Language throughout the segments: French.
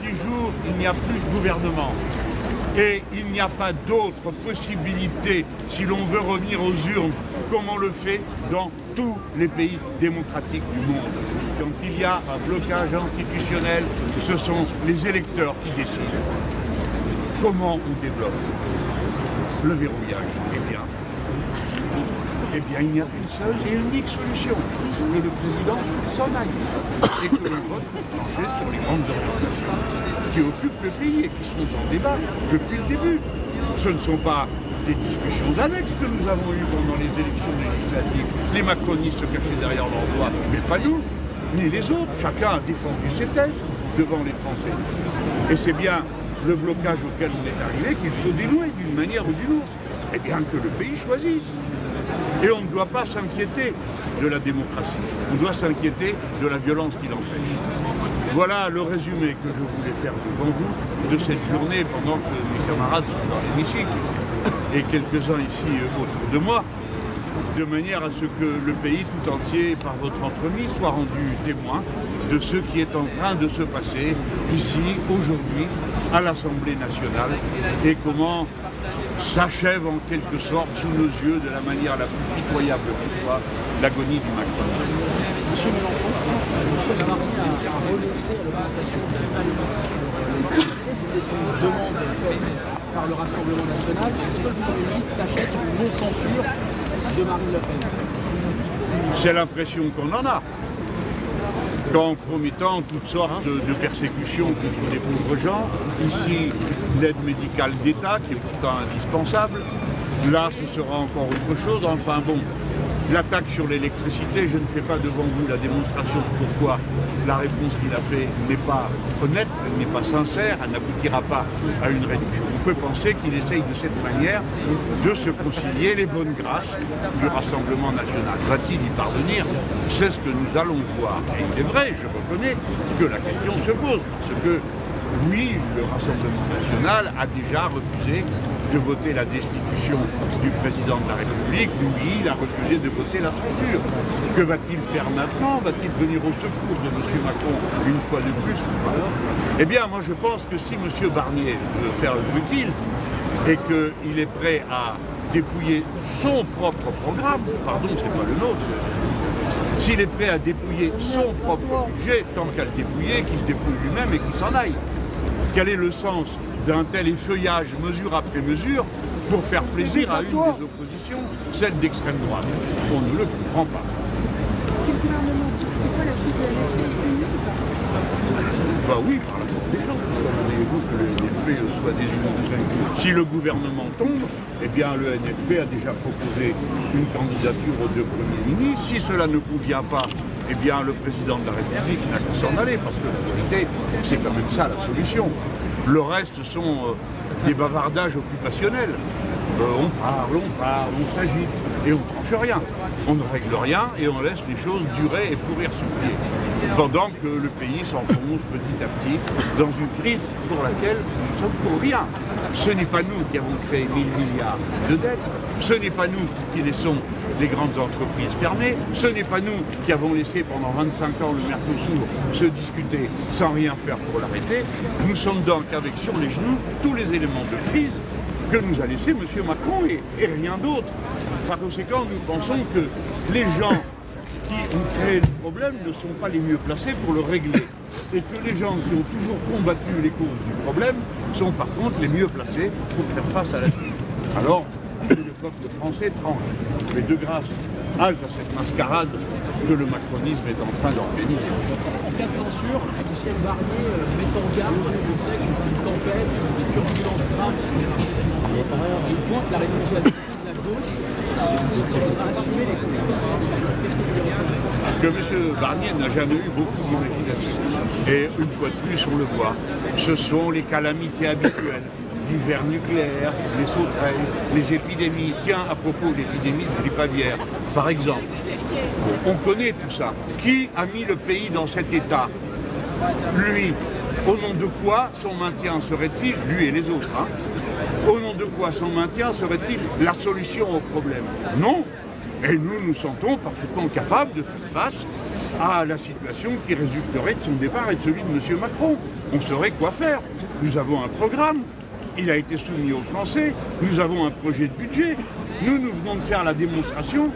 6 jours, il n'y a plus de gouvernement. Et il n'y a pas d'autre possibilité, si l'on veut revenir aux urnes, comme on le fait dans tous les pays démocratiques du monde. Quand il y a un blocage institutionnel, ce sont les électeurs qui décident. Comment on développe le verrouillage? Eh bien, il n'y a qu'une seule et unique solution, que le président s'en aille et que le vote puisse plancher sur les grandes orientations qui occupent le pays et qui sont en débat depuis le début. Ce ne sont pas des discussions annexes que nous avons eues pendant les élections législatives. Les macronistes se cachaient derrière leur doigt, mais pas nous, ni les autres. Chacun a défendu ses thèses devant les Français. Et c'est bien le blocage auquel on est arrivé qu'il faut dénouer d'une manière ou d'une autre. Eh bien, que le pays choisisse. Et on ne doit pas s'inquiéter de la démocratie. On doit s'inquiéter de la violence qui l'empêche. Voilà le résumé que je voulais faire devant vous de cette journée pendant que mes camarades sont dans l'hémicycle et quelques-uns ici autour de moi, de manière à ce que le pays tout entier, par votre entremise, soit rendu témoin de ce qui est en train de se passer ici, aujourd'hui, à l'Assemblée nationale, et comment s'achève en quelque sorte sous nos yeux, de la manière la plus pitoyable qui soit, l'agonie du Macron. Monsieur Mélenchon, M. Barnier a renoncé à l'augmentation de la c'était une demande faite par le Rassemblement national. Est-ce que le Premier ministre s'achète une non-censure de Marine Le Pen? C'est l'impression qu'on en a. En promettant toutes sortes de persécutions contre les pauvres gens. Ici, l'aide médicale d'État, qui est pourtant indispensable. Là, ce sera encore autre chose. Enfin bon, l'attaque sur l'électricité, je ne fais pas devant vous la démonstration de pourquoi la réponse qu'il a faite n'est pas honnête, elle n'est pas sincère, elle n'aboutira pas à une réduction. On peut penser qu'il essaye de cette manière de se concilier les bonnes grâces du Rassemblement national. Va-t-il y parvenir? C'est ce que nous allons voir. Et il est vrai, je reconnais, que la question se pose, parce que oui, le Rassemblement national a déjà refusé de voter la destitution du président de la République. Oui, il a refusé de voter la censure. Que va-t-il faire maintenant? Va-t-il venir au secours de M. Macron une fois de plus? Eh bien, moi je pense que si M. Barnier veut faire le utile et qu'il est prêt à dépouiller son propre programme, pardon, c'est pas le nôtre, s'il est prêt à dépouiller son propre budget, tant qu'à le dépouiller, qu'il se dépouille lui-même et qu'il s'en aille. Quel est le sens d'un tel effeuillage, mesure après mesure, pour faire plaisir à une des oppositions, celle d'extrême droite? On ne le comprend pas. Si le gouvernement, c'est quoi la suite de la Bah oui, par la force des choses. Voulez-vous que le NFP soit désigné? Si le gouvernement tombe, eh bien le NFP a déjà proposé une candidature aux 2 premiers ministres. Si cela ne convient pas, eh bien le président de la République n'a qu'à s'en aller, parce que la vérité, c'est quand même ça la solution. Le reste sont des bavardages occupationnels. On parle, on s'agite et on ne tranche rien. On ne règle rien et on laisse les choses durer et pourrir sous pied. Pendant que le pays s'enfonce petit à petit dans une crise pour laquelle nous ne sommes pour rien. Ce n'est pas nous qui avons créé 1000 milliards de dettes. Ce n'est pas nous qui laissons les grandes entreprises fermées. Ce n'est pas nous qui avons laissé pendant 25 ans le Mercosur se discuter sans rien faire pour l'arrêter. Nous sommes donc avec sur les genoux tous les éléments de crise que nous a laissé M. Macron et rien d'autre. Par conséquent, nous pensons que les gens qui ont créé le problème ne sont pas les mieux placés pour le régler. Et que les gens qui ont toujours combattu les causes du problème sont par contre les mieux placés pour faire face à la crise. Alors, le peuple français tranche. Mais de grâce, halte à cette mascarade que le macronisme est en train d'organiser. En cas de censure, Michel Barnier met en garde le sexe d'une tempête, des turbulences graves sur les marchés financiers. Il pointe la responsabilité de la gauche à assumer les conséquences. Qu'est-ce que vous direz? Que M. Barnier n'a jamais eu beaucoup d'imagination. Et une fois de plus, on le voit, ce sont les calamités habituelles. L'hiver nucléaire, les sauterelles, les épidémies. Tiens, à propos de l'épidémie de grippe aviaire, par exemple. On connaît tout ça. Qui a mis le pays dans cet état? Lui. Au nom de quoi son maintien serait-il, lui et les autres, au nom de quoi son maintien serait-il la solution au problème? Non. Et nous nous sentons parfaitement capables de faire face à la situation qui résulterait de son départ et de celui de M. Macron. On saurait quoi faire. Nous avons un programme, il a été soumis aux Français, nous avons un projet de budget. Nous venons de faire la démonstration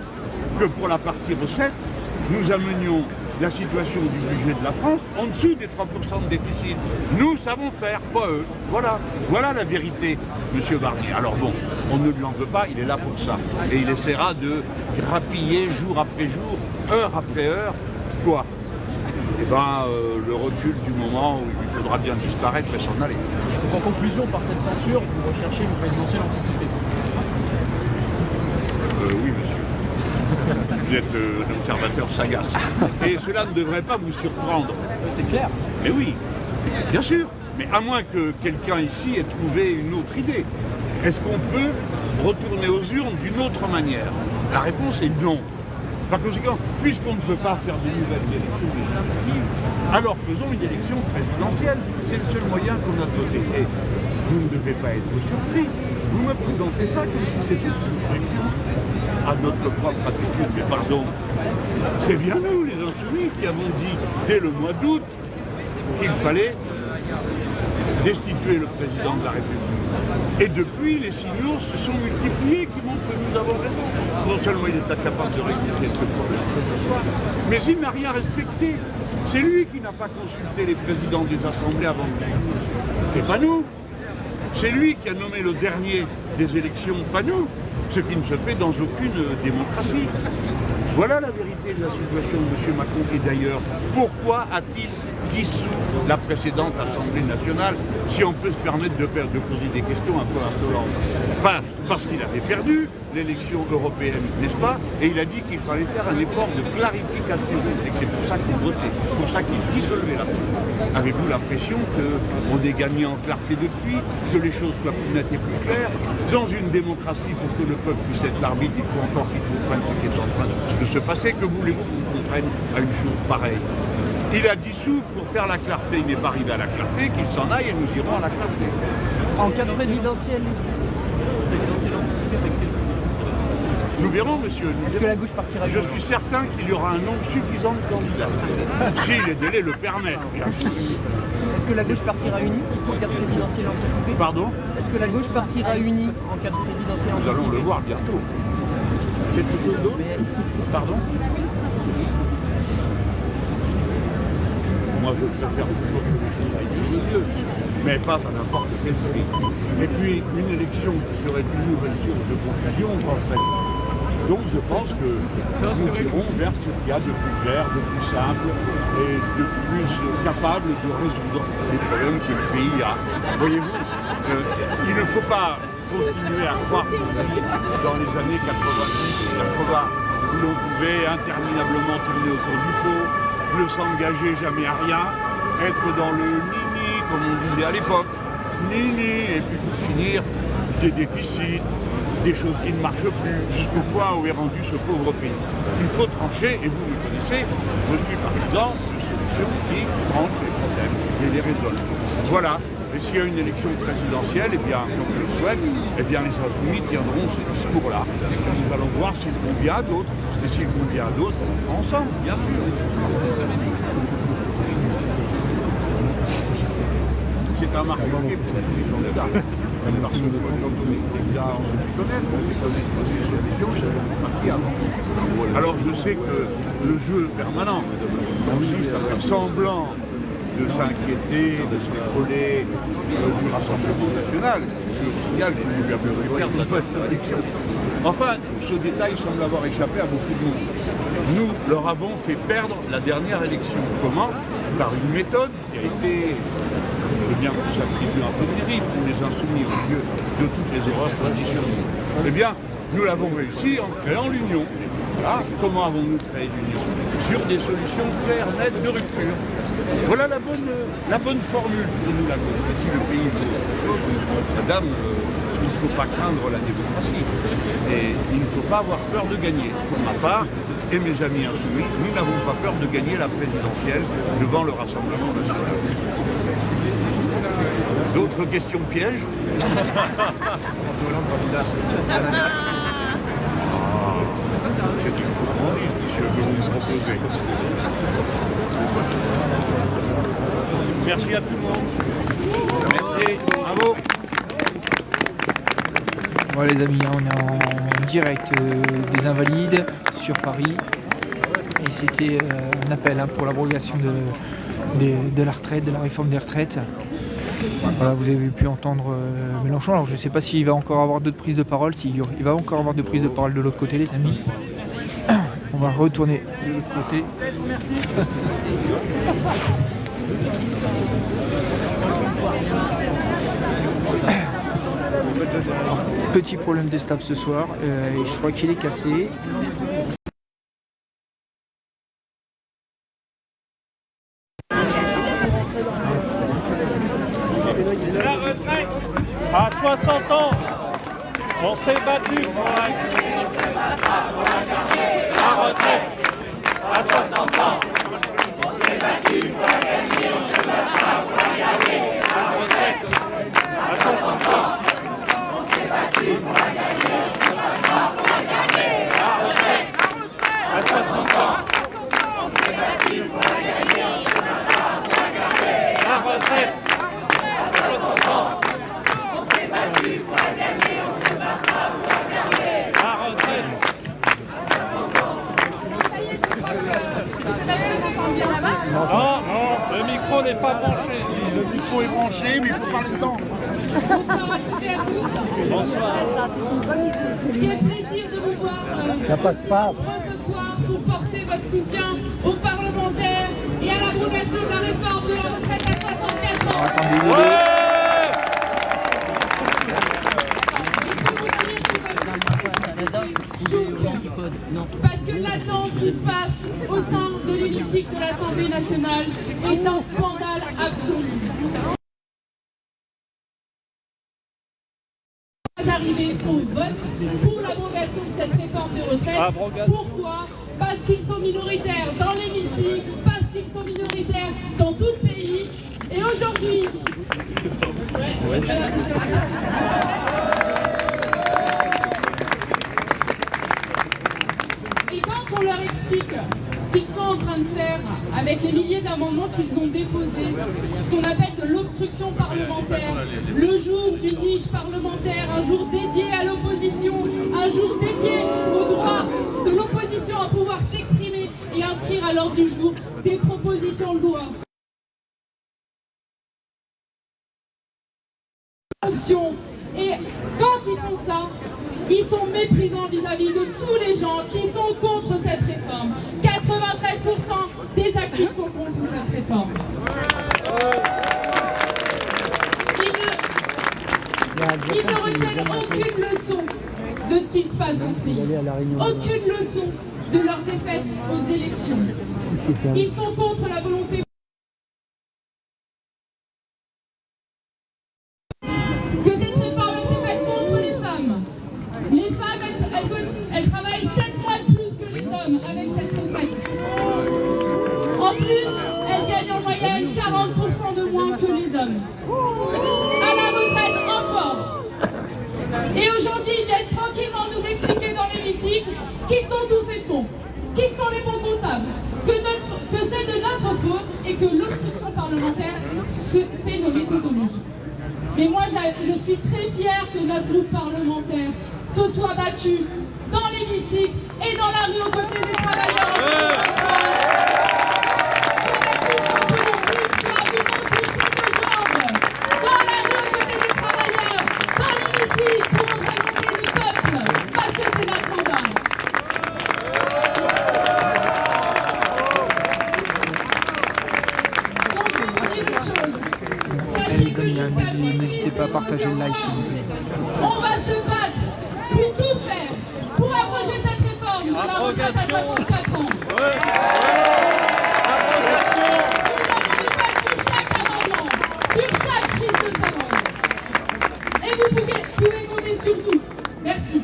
que pour la partie recette, nous amenions la situation du budget de la France en dessous des 3% de déficit. Nous savons faire, pas eux. Voilà la vérité, M. Barnier. Alors bon, on ne lui en veut pas, il est là pour ça. Et il essaiera de grappiller jour après jour, heure après heure, quoi? Eh bien, le recul du moment où il faudra bien disparaître et s'en aller. Donc en conclusion, par cette censure, vous recherchez une présidentielle anticipée. Oui, monsieur. Vous êtes un observateur sagace. Et cela ne devrait pas vous surprendre. C'est clair. Mais oui, bien sûr. Mais à moins que quelqu'un ici ait trouvé une autre idée. Est-ce qu'on peut retourner aux urnes d'une autre manière? La réponse est non. Par conséquent, puisqu'on ne peut pas faire de nouvelles élections législatives, alors faisons une élection présidentielle. C'est le seul moyen qu'on a de voter. Et vous ne devez pas être surpris. Vous me présentez ça comme si c'était une correction à notre propre attitude. Mais pardon, c'est bien nous, les Insoumis, qui avons dit dès le mois d'août qu'il fallait destituer le président de la République. Et depuis, les signaux se sont multipliés qui montrent que nous avons raison. Non seulement il est incapable de résoudre ce problème que ce soit, mais il n'a rien respecté. C'est lui qui n'a pas consulté les présidents des assemblées avant de venir. C'est pas nous. C'est lui qui a nommé le dernier des élections, pas nous. Ce qui ne se fait dans aucune démocratie. Voilà la vérité de la situation de M. Macron. Et d'ailleurs, pourquoi a-t-il dissous la précédente Assemblée nationale, si on peut se permettre de poser des questions un peu insolentes? Enfin, parce qu'il avait perdu l'élection européenne, n'est-ce pas? Et il a dit qu'il fallait faire un effort de clarification. Et c'est pour ça qu'il votait, c'est pour ça qu'il dissolvait l'Assemblée. Avez-vous l'impression qu'on ait gagné en clarté depuis, que les choses soient plus nettes et plus claires? Dans une démocratie, pour que le peuple puisse être l'arbitre, il faut encore qu'il comprenne ce qui est en train de se passer. Que voulez-vous qu'on comprenne à une chose pareille? Il a dissous pour faire la clarté. Il n'est pas arrivé à la clarté, qu'il s'en aille et nous irons à la clarté. En cas de présidentielle, nous verrons, monsieur. est-ce que la gauche partira Je suis certain qu'il y aura un nombre suffisant de candidats. Si les délais le permettent, bien sûr. Est-ce que la gauche partira unie en cas de présidentielle anticipée? Pardon? Est-ce que la gauche partira unie en cas de présidentielle Nous allons anticipée? le voir bientôt. Quelque chose d'autre? Pardon? Moi, je préfère toujours que les choses aillent du mieux, mais pas à n'importe quel prix. Et puis, une élection qui serait une nouvelle source de confusion, en fait. Donc, je pense que nous irons vers ce qu'il y a de plus clair, de plus simple et de plus capable de résoudre les problèmes que le pays a. Voyez-vous, il ne faut pas continuer à croire dans les années 90 et 80 où l'on pouvait interminablement tourner autour du pot, ne s'engager jamais à rien, être dans le nini, comme on disait à l'époque, nini, et puis pour finir, des déficits, des choses qui ne marchent plus, jusqu'au point où est rendu ce pauvre pays. Il faut trancher, et vous le connaissez, je suis partisan de solutions qui tranchent les problèmes et les résolvent. Voilà. Et s'il y a une élection présidentielle, eh bien, comme je le souhaite, eh bien, les Insoumis tiendront ce discours-là. Nous allons voir s'il convient à d'autres. Et s'il convient à d'autres, on le fera ensemble, bien sûr. C'est un marché pour tous les candidats. Parce que quand tous les candidats, on se connaît, on se connaît sur les élections, c'est parti avant. Alors je sais que le jeu permanent consiste à faire semblant de s'inquiéter, de s'affoler du Rassemblement national. Je signale que nous lui avons fait perdre la élection. Enfin, ce détail semble avoir échappé à beaucoup de monde. Nous leur avons fait perdre la dernière élection. Comment? Par une méthode qui a été, je veux bien qu'on s'attribue un peu de mérite, les Insoumis au lieu de toutes les erreurs traditionnelles. Eh bien, nous l'avons réussi en créant l'union. Voilà. Comment avons-nous créé l'union? Sur des solutions claires, nettes, de rupture. Voilà la bonne formule pour nous, la gauche. Et si le pays veut autre chose, madame, il ne faut pas craindre la démocratie. Et il ne faut pas avoir peur de gagner. Pour ma part, et mes amis insoumis, nous n'avons pas peur de gagner la présidentielle devant le Rassemblement national. D'autres questions pièges? C'est une commandite, monsieur, que vous me proposez. poser. Merci à tout le monde. Merci. Bravo. Voilà les amis, on est en direct des Invalides sur Paris et c'était un appel pour l'abrogation de la retraite, de la réforme des retraites. Voilà, vous avez pu entendre Mélenchon. Alors je ne sais pas s'il va encore avoir d'autres prises de parole, il va encore avoir de prises de parole de l'autre côté les amis. On va retourner de l'autre côté. Alors, petit problème de stable ce soir, et je crois qu'il est cassé. C'est la retraite à 60 ans. On s'est battu pour la retraite à 60 ans. On s'est battu pour la gagner, on se battra pour la garder. La retraite à 60 ans. On s'est battu pour la gagner, on se battra pour la garder. La retraite à 60 ans. On s'est battu pour la gagner, on se battra pour la garder. La retraite. Non, le micro n'est pas branché. Le micro est branché, mais il faut parler dedans. Bonsoir à toutes et à tous. Bonsoir. Quel plaisir de vous voir ce soir pour porter votre soutien aux parlementaires et à l'abrogation de la réforme de la retraite à 64 ans. Parce que là-dedans, ce qui se passe au sein de l'hémicycle de l'Assemblée nationale est un scandale absolu. Arriver au vote pour l'abrogation de cette réforme de retraite. Pourquoi? Parce qu'ils sont minoritaires dans l'hémicycle, parce qu'ils sont minoritaires dans tout le pays. Et aujourd'hui... Et quand on leur explique ce qu'ils sont en train de faire avec les milliers d'amendements qu'ils ont déposés, ce qu'on appelle de l'obstruction parlementaire, le jour d'une niche parlementaire, un jour dédié à l'opposition, un jour dédié au droit de l'opposition à pouvoir s'exprimer et inscrire à l'ordre du jour des propositions de loi. Et quand ils font ça, ils sont méprisants vis-à-vis de tous les gens qui sont contre cette réforme. 93% des actifs sont contre cette réforme. Ils ne retiennent aucune leçon de ce qui se passe dans ce pays. Aucune leçon de leur défaite aux élections. Ils sont contre la volonté que cette réforme s'est faite contre les femmes. Les femmes, elles travaillent 7 mois de plus que les hommes avec cette retraite. En plus, elles gagnent en moyenne 40% de moins que les hommes. À la retraite encore. Et aujourd'hui, ils viennent tranquillement nous expliquer dans l'hémicycle qu'ils ont tout fait de bon, qu'ils sont les bons comptables, que c'est de notre faute et que l'obstruction parlementaire, c'est nos méthodologies. Mais moi, je suis très fière que notre groupe parlementaire se soit battu dans l'hémicycle et dans la rue aux côtés des travailleurs. Dans la rue aux côtés des travailleurs, dans l'hémicycle pour représenter le peuple, parce que c'est notre combat. Donc, je vais vous dire une chose. Sachez que jusqu'à minuit, N'hésitez pas à partager le live s'il vous plaît. on va se battre pour tout faire, pour abroger cette réforme de la retraite à 64 ans. Vous allez nous battre sur chaque amendement, sur chaque prise de parole. Et vous pouvez compter sur nous. Merci.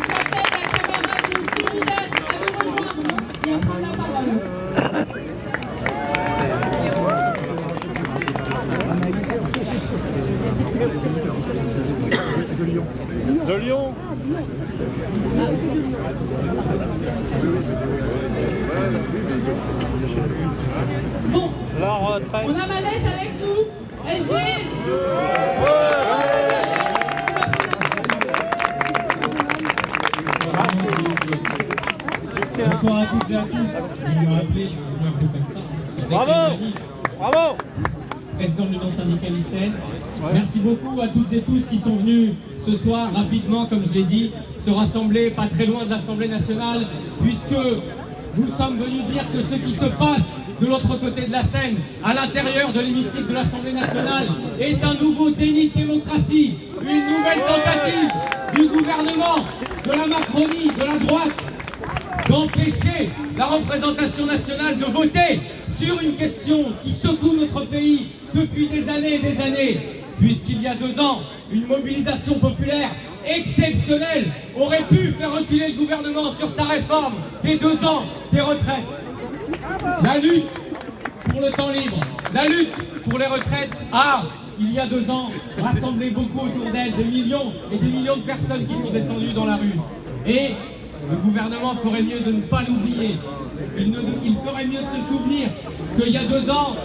J'appelle la camarade solidaire à nous rejoindre et à prendre la parole. De Lyon. On a Manès avec nous. SG. Bonsoir à toutes et à tous. Vous me rappelez, je m'appelle comme ça. Bravo! Bravo! Président de l'Union syndicale lycéenne. Merci beaucoup à toutes et tous qui sont venus ce soir rapidement, comme je l'ai dit, se rassembler pas très loin de l'Assemblée nationale, puisque nous sommes venus dire que ce qui se passe de l'autre côté de la Seine, à l'intérieur de l'hémicycle de l'Assemblée nationale, est un nouveau déni de démocratie, une nouvelle tentative du gouvernement, de la Macronie, de la droite, d'empêcher la représentation nationale de voter sur une question qui secoue notre pays depuis des années, puisqu'il y a 2 ans, une mobilisation populaire exceptionnelle aurait pu faire reculer le gouvernement sur sa réforme des 2 ans des retraites. La lutte pour le temps libre, la lutte pour les retraites a, il y a 2 ans, rassemblé beaucoup autour d'elle, des millions et des millions de personnes qui sont descendues dans la rue. Et le gouvernement ferait mieux de ne pas l'oublier. Il ferait mieux de se souvenir qu'il y a 2 ans,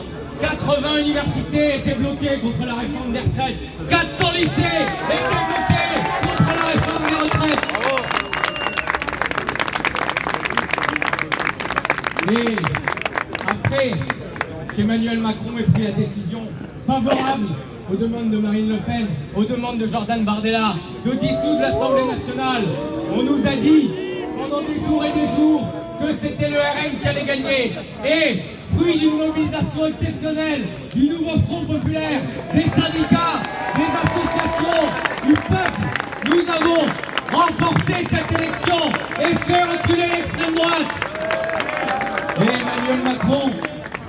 80 universités étaient bloquées contre la réforme des retraites. 400 lycées étaient bloqués contre la réforme des retraites. Et après qu'Emmanuel Macron ait pris la décision favorable aux demandes de Marine Le Pen, aux demandes de Jordan Bardella, de dissoudre l'Assemblée nationale, on nous a dit pendant des jours et des jours que c'était le RN qui allait gagner. Et fruit d'une mobilisation exceptionnelle, du nouveau Front populaire, des syndicats, des associations, du peuple, nous avons remporté cette élection et fait reculer l'extrême droite. Et Emmanuel Macron,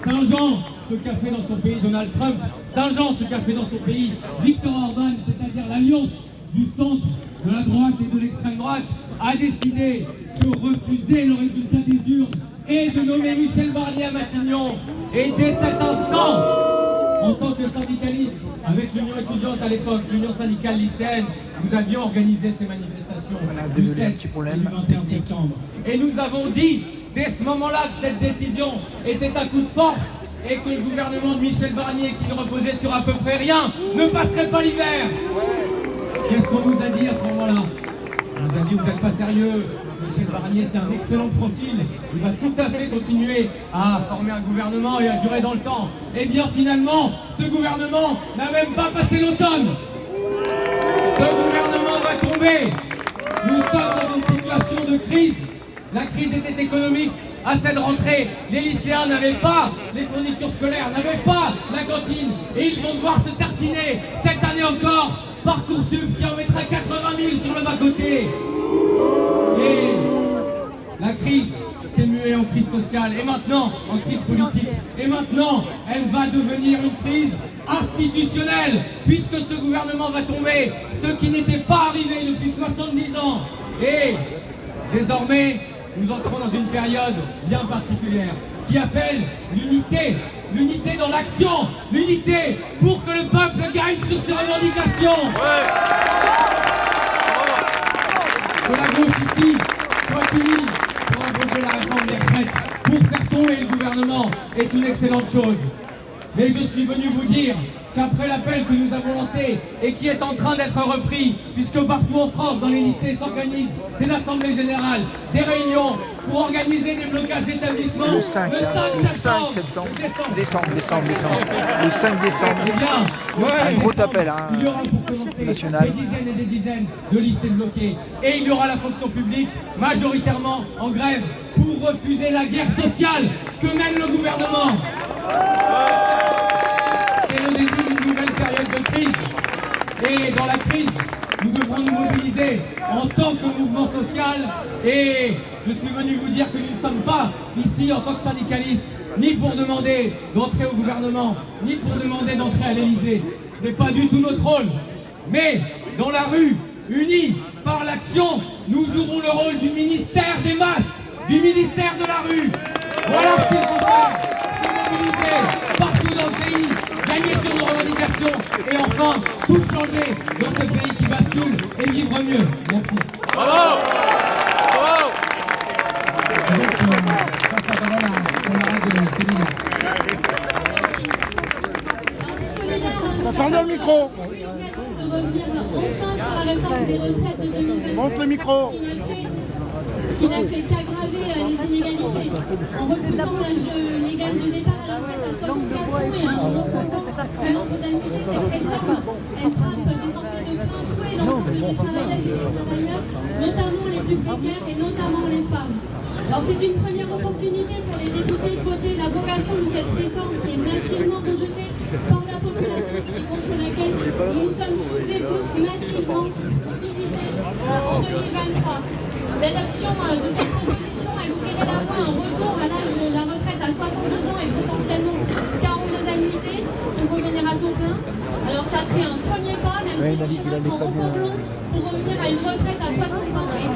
Saint-Jean, ce qu'a fait dans son pays Donald Trump, Saint-Jean, ce qu'a fait dans son pays Viktor Orban, c'est-à-dire l'alliance du centre, de la droite et de l'extrême droite, a décidé de refuser le résultat des urnes et de nommer Michel Barnier à Matignon. Et dès cet instant, en tant que syndicaliste, avec l'Union étudiante à l'époque, l'Union syndicale lycéenne, nous avions organisé ces manifestations du 7 et du 21 septembre. Et nous avons dit, dès ce moment-là, que cette décision était un coup de force et que le gouvernement de Michel Barnier, qui ne reposait sur à peu près rien, ne passerait pas l'hiver. Qu'est-ce qu'on vous a dit à ce moment-là? On nous a dit, vous n'êtes pas sérieux. Michel Barnier, c'est un excellent profil. Il va tout à fait continuer à former un gouvernement et à durer dans le temps. Et bien finalement, ce gouvernement n'a même pas passé l'automne. Ce gouvernement va tomber. Nous sommes dans une situation de crise. La crise était économique. À cette rentrée, les lycéens n'avaient pas les fournitures scolaires, n'avaient pas la cantine. Et ils vont devoir se tartiner cette année encore Parcoursup qui en mettra 80 000 sur le bas-côté. Et la crise s'est muée en crise sociale et maintenant en crise politique. Et maintenant, elle va devenir une crise institutionnelle puisque ce gouvernement va tomber, ce qui n'était pas arrivé depuis 70 ans. Et désormais, nous entrons dans une période bien particulière qui appelle l'unité. L'unité dans l'action, l'unité pour que le peuple gagne sur ses revendications. Que la gauche ici soit unie pour imposer la réforme des retraites, pour faire tomber le gouvernement est une excellente chose. Mais je suis venu vous dire qu'après l'appel que nous avons lancé et qui est en train d'être repris, puisque partout en France, dans les lycées, s'organisent des assemblées générales, des réunions pour organiser des blocages d'établissements. Le 5 septembre. Décembre. Le 5 décembre. Eh bien, un gros appel il y aura pour commencer national. des dizaines et des dizaines de lycées bloqués. Et il y aura la fonction publique majoritairement en grève pour refuser la guerre sociale que mène le gouvernement. C'est le début d'une nouvelle période de crise. Et dans la crise, nous devrons nous mobiliser en tant que mouvement social. Et je suis venu vous dire que nous ne sommes pas ici en tant que syndicalistes, ni pour demander d'entrer au gouvernement, ni pour demander d'entrer à l'Élysée. Ce n'est pas du tout notre rôle. Mais dans la rue, unis par l'action, nous jouerons le rôle du ministère des masses, du ministère de la rue. Voilà ce qu'il faut faire. Se mobiliser partout dans le pays, gagner sur nos revendications et enfin tout changer dans ce pays qui bascule et vivre mieux. Merci. Bravo! Bravo! Donc, face à la camarade de micro. De revenir enfin sur la réforme des retraites de 2020. Monte le micro. Qui n'a fait qu'aggraver les inégalités en repoussant l'âge légal de départ à la retraite à 64 ans et en augmentant le nombre d'annuités. Cette réforme, elle frappe désormais de plein fouet l'ensemble des travailleurs et des travailleurs, notamment les plus précaires et notamment les femmes. Alors c'est une première opportunité pour les députés de voter l'abrogation de cette réforme qui est massivement rejetée par la population et contre laquelle nous sommes toutes et tous massivement mobilisés en 2023. L'adoption de cette proposition, elle ouvrirait la voie à un retour à l'âge de la retraite à 62 ans et potentiellement 42 annuités pour revenir à taux plein. Alors ça serait un premier pas, même si le chemin sera encore long, pour revenir à une retraite à 60 ans et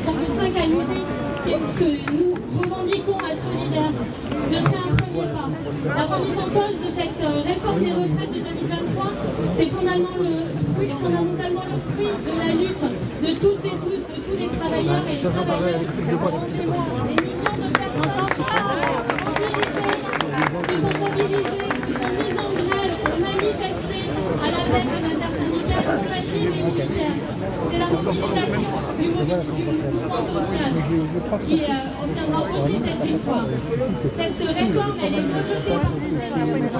35 annuités, ce que nous revendiquons à Solidaire. Ce serait un premier pas. La remise en cause de cette réforme des retraites de 2023, c'est fondamentalement le fruit de la lutte de toutes et tous, de tous les travailleurs et les travailleuses chez moi. Des millions de personnes se sont mobilisées, se sont mises en grève pour manifester à l'appel de l'intersyndicale combative et militaire. C'est la mobilisation du mouvement social qui obtiendra aussi cette victoire. Cette réforme, elle est rejetée par cette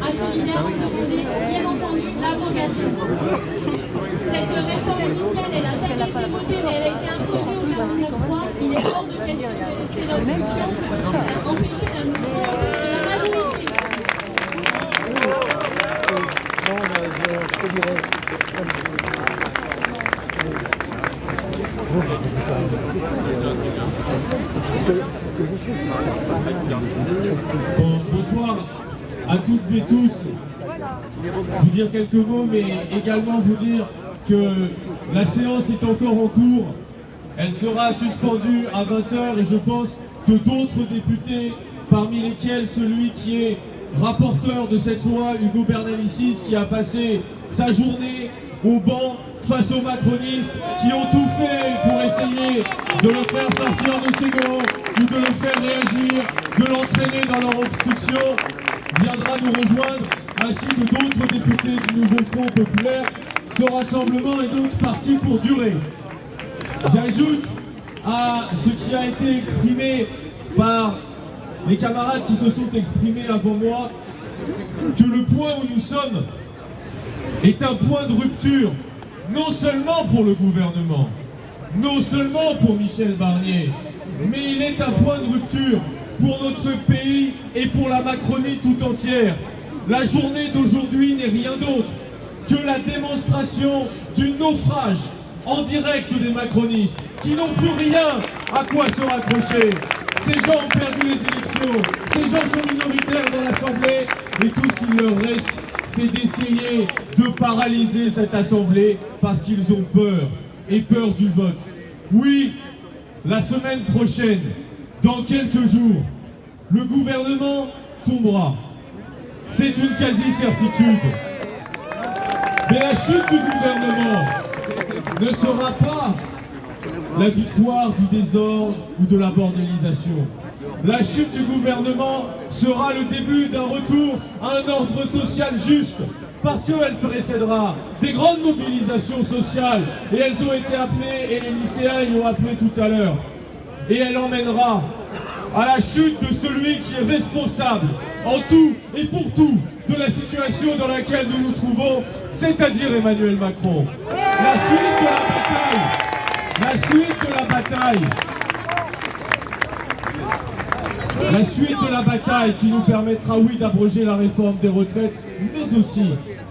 à Solidaire de demander, bien entendu, l'abrogation. Cette réforme initiale, elle n'a jamais été votée, mais elle a été imposée au 49.3. Il est hors de question de laisser l'instruction empêcher la majorité. Bonsoir à toutes et tous. Vous dire quelques mots, mais également vous dire que la séance est encore en cours. Elle sera suspendue à 20h et je pense que d'autres députés, parmi lesquels celui qui est rapporteur de cette loi, Hugo Bernalicis, qui a passé sa journée au banc face aux macronistes, qui ont tout fait pour essayer de le faire sortir de ses gonds ou de le faire réagir, de l'entraîner dans leur obstruction, viendra nous rejoindre, ainsi que d'autres députés du Nouveau Front Populaire. Ce rassemblement est donc parti pour durer. J'ajoute à ce qui a été exprimé par les camarades qui se sont exprimés avant moi que le point où nous sommes est un point de rupture, non seulement pour le gouvernement, non seulement pour Michel Barnier, mais il est un point de rupture pour notre pays et pour la Macronie tout entière. La journée d'aujourd'hui n'est rien d'autre que la démonstration du naufrage en direct des macronistes qui n'ont plus rien à quoi se raccrocher. Ces gens ont perdu les élections, ces gens sont minoritaires dans l'Assemblée et tout ce qu'il leur reste, c'est d'essayer de paralyser cette Assemblée parce qu'ils ont peur, et peur du vote. Oui, la semaine prochaine, dans quelques jours, le gouvernement tombera. C'est une quasi-certitude. Mais la chute du gouvernement ne sera pas la victoire du désordre ou de la bordélisation. La chute du gouvernement sera le début d'un retour à un ordre social juste, parce qu'elle précédera des grandes mobilisations sociales, et elles ont été appelées, et les lycéens y ont appelé tout à l'heure. Et elle emmènera à la chute de celui qui est responsable en tout et pour tout de la situation dans laquelle nous nous trouvons, c'est-à-dire Emmanuel Macron. La suite de la bataille qui nous permettra, oui, d'abroger la réforme des retraites, mais aussi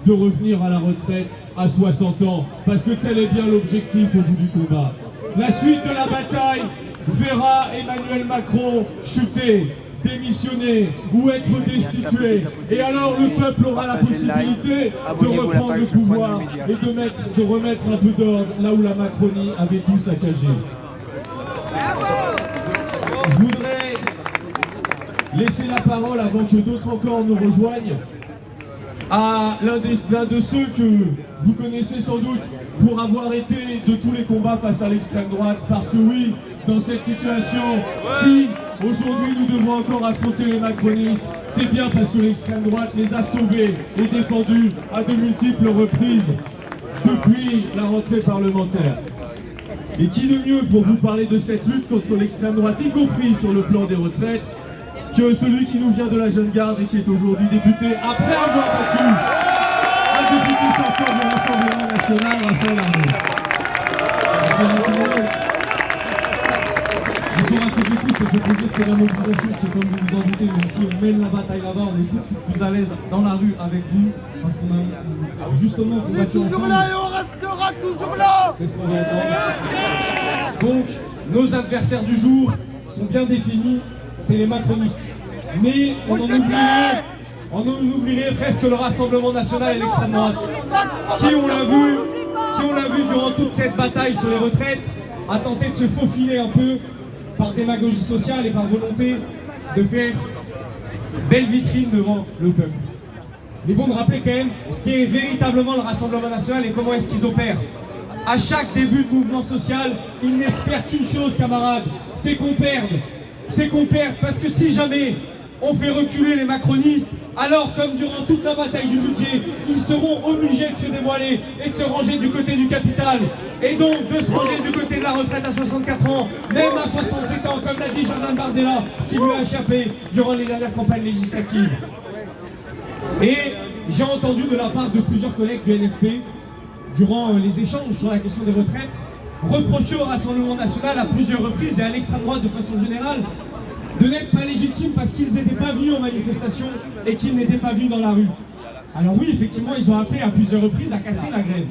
de revenir à la retraite à 60 ans, parce que tel est bien l'objectif au bout du combat. La suite de la bataille verra Emmanuel Macron chuter, démissionner ou être destitué. Et alors le peuple aura la possibilité de reprendre le pouvoir et de remettre un peu d'ordre là où la Macronie avait tout saccagé. Je voudrais laisser la parole, avant que d'autres encore nous rejoignent, à l'un de ceux que vous connaissez sans doute pour avoir été de tous les combats face à l'extrême droite. Parce que oui, dans cette situation, si aujourd'hui nous devons encore affronter les macronistes. C'est bien parce que l'extrême droite les a sauvés et défendus à de multiples reprises depuis la rentrée parlementaire. Et qui de mieux pour vous parler de cette lutte contre l'extrême droite, y compris sur le plan des retraites, que celui qui nous vient de la jeune garde et qui est aujourd'hui député après avoir battu un député sortant du Rassemblement national, Raphaël Arnaud. Bonsoir à toutes et tous, ça fait plaisir que la mobilisation, c'est comme vous vous en doutez, même si on mène la bataille là-bas, on est tout de suite plus à l'aise dans la rue avec vous, parce qu'on a justement combattu ensemble. On est toujours là et on restera toujours là. C'est ce qu'on va entendre. Donc, nos adversaires du jour sont bien définis, c'est les macronistes. Mais on en oublierait presque le Rassemblement national et l'extrême droite, qui on l'a vu durant toute cette bataille sur les retraites, a tenté de se faufiler un peu par démagogie sociale et par volonté de faire belle vitrine devant le peuple. Il est bon de rappeler quand même ce qu'est véritablement le Rassemblement national et comment est-ce qu'ils opèrent. À chaque début de mouvement social, ils n'espèrent qu'une chose, camarades, c'est qu'on perde. C'est qu'on perde, parce que si jamais on fait reculer les macronistes, alors comme durant toute la bataille du budget, ils seront obligés de se dévoiler et de se ranger du côté du capital, et donc de se ranger du côté de la retraite à 64 ans, même à 67 ans, comme l'a dit Jordan Bardella, ce qui lui a échappé durant les dernières campagnes législatives. Et j'ai entendu de la part de plusieurs collègues du NFP, durant les échanges sur la question des retraites, reprocher au Rassemblement national à plusieurs reprises et à l'extrême droite de façon générale de n'être pas légitimes parce qu'ils n'étaient pas venus aux manifestations et qu'ils n'étaient pas venus dans la rue. Alors oui, effectivement, ils ont appelé à plusieurs reprises à casser la grève,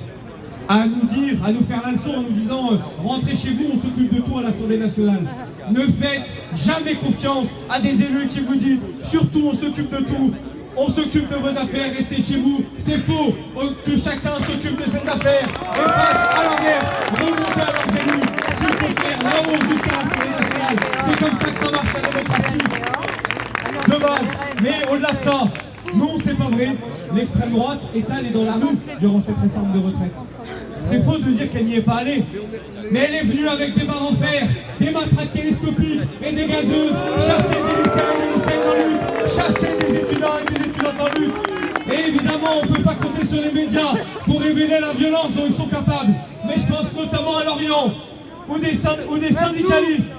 à nous dire, à nous faire la leçon en nous disant rentrez chez vous, on s'occupe de tout à l'Assemblée nationale. Ne faites jamais confiance à des élus qui vous disent surtout on s'occupe de tout. On s'occupe de vos affaires, restez chez vous. C'est faux que chacun s'occupe de ses affaires et passe à l'inverse, remonter à leurs élus. Ce qu'il faut faire là-haut jusqu'à l'Assemblée nationale. C'est comme ça que ça marche la démocratie. De base. Mais au-delà de ça, non, c'est pas vrai. L'extrême droite est allée dans la rue durant cette réforme de retraite. C'est faux de dire qu'elle n'y est pas allée. Mais elle est venue avec des barres en fer, des matraques télescopiques et des gazeuses, chasser des lycéens et des lycéennes en lutte, chasser des étudiants et des étudiantes en lutte. Et évidemment, on ne peut pas compter sur les médias pour révéler la violence dont ils sont capables. Mais je pense notamment à Lorient, ou des syndicalistes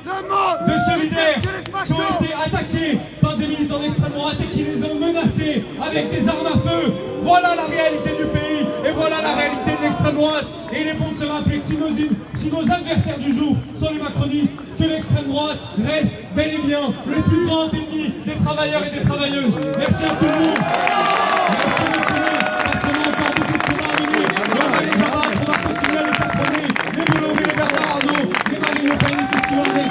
de Solidaires qui ont été attaqués par des militants d'extrême droite et qui les ont menacés avec des armes à feu. Voilà la réalité du pays et voilà la réalité de l'extrême droite. Et il est bon de se rappeler que si nos adversaires du jour sont les macronistes, que l'extrême droite reste bel et bien le plus grand ennemi des travailleurs et des travailleuses. Merci à tout le monde. Merci à tout le monde, parce qu'on a encore beaucoup de combats à venir. Et on va les abattre, on va continuer à les patronner. Les Boulomé, les Bernard Arnault, les Marine Le Pen et tout ce qui va avec.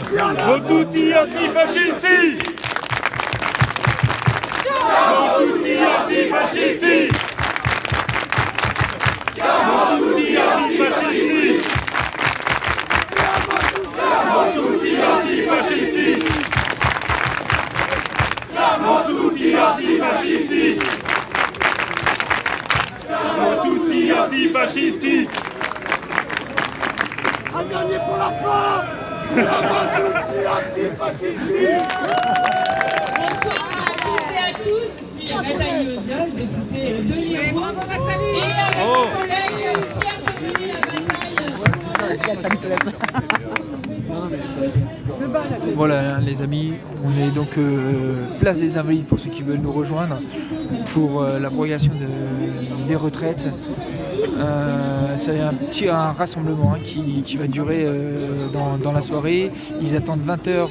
Siamo tutti antifascisti! Siamo tutti antifascisti! Siamo tutti antifascisti! Siamo tutti antifascisti! Siamo tutti antifascisti! Siamo tutti antifascisti! Siamo tutti antifascisti! Un dernier pour la fin! Siamo tutti antifascisti! Bonsoir à toutes et à tous, je suis Nathalie Oziol, députée de l'Hérault, et avec mon collègue Pierre de la bataille. Voilà les amis, on est donc place des Invalides pour ceux qui veulent nous rejoindre pour l'abrogation des retraites. C'est un rassemblement qui va durer dans la soirée. Ils attendent 20h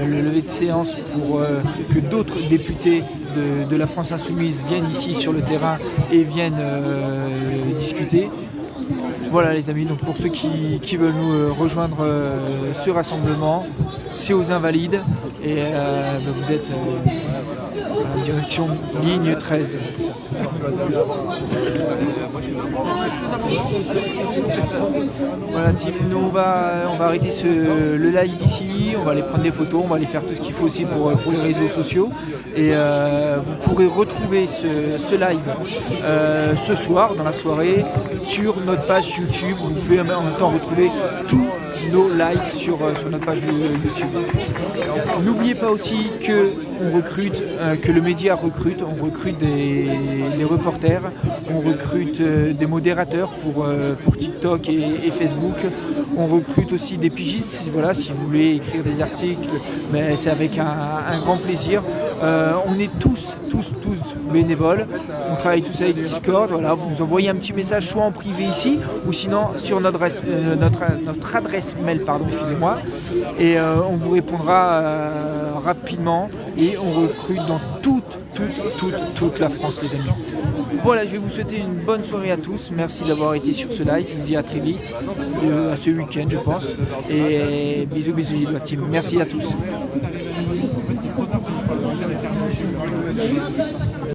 le lever de séance pour que d'autres députés de la France Insoumise viennent ici sur le terrain et viennent discuter. Voilà les amis, donc pour ceux qui veulent nous rejoindre ce rassemblement, c'est aux Invalides et vous êtes en direction ligne 13. Voilà team, nous on va arrêter le live ici, on va aller prendre des photos, on va aller faire tout ce qu'il faut aussi pour les réseaux sociaux. Et vous pourrez retrouver ce live ce soir dans la soirée sur notre page YouTube. Vous pouvez en même temps retrouver tous nos lives sur notre page YouTube. N'oubliez pas aussi que le média recrute, on recrute des reporters, on recrute des modérateurs pour TikTok et Facebook, on recrute aussi des pigistes, voilà, si vous voulez écrire des articles, mais c'est avec un grand plaisir. On est tous bénévoles, on travaille tous avec Discord, voilà, vous nous envoyez un petit message soit en privé ici ou sinon sur notre adresse mail, excusez-moi, et on vous répondra rapidement et on recrute dans toute la France, les amis. Voilà, je vais vous souhaiter une bonne soirée à tous, merci d'avoir été sur ce live, je vous dis à très vite, à ce week-end je pense, et bisous la team, merci à tous.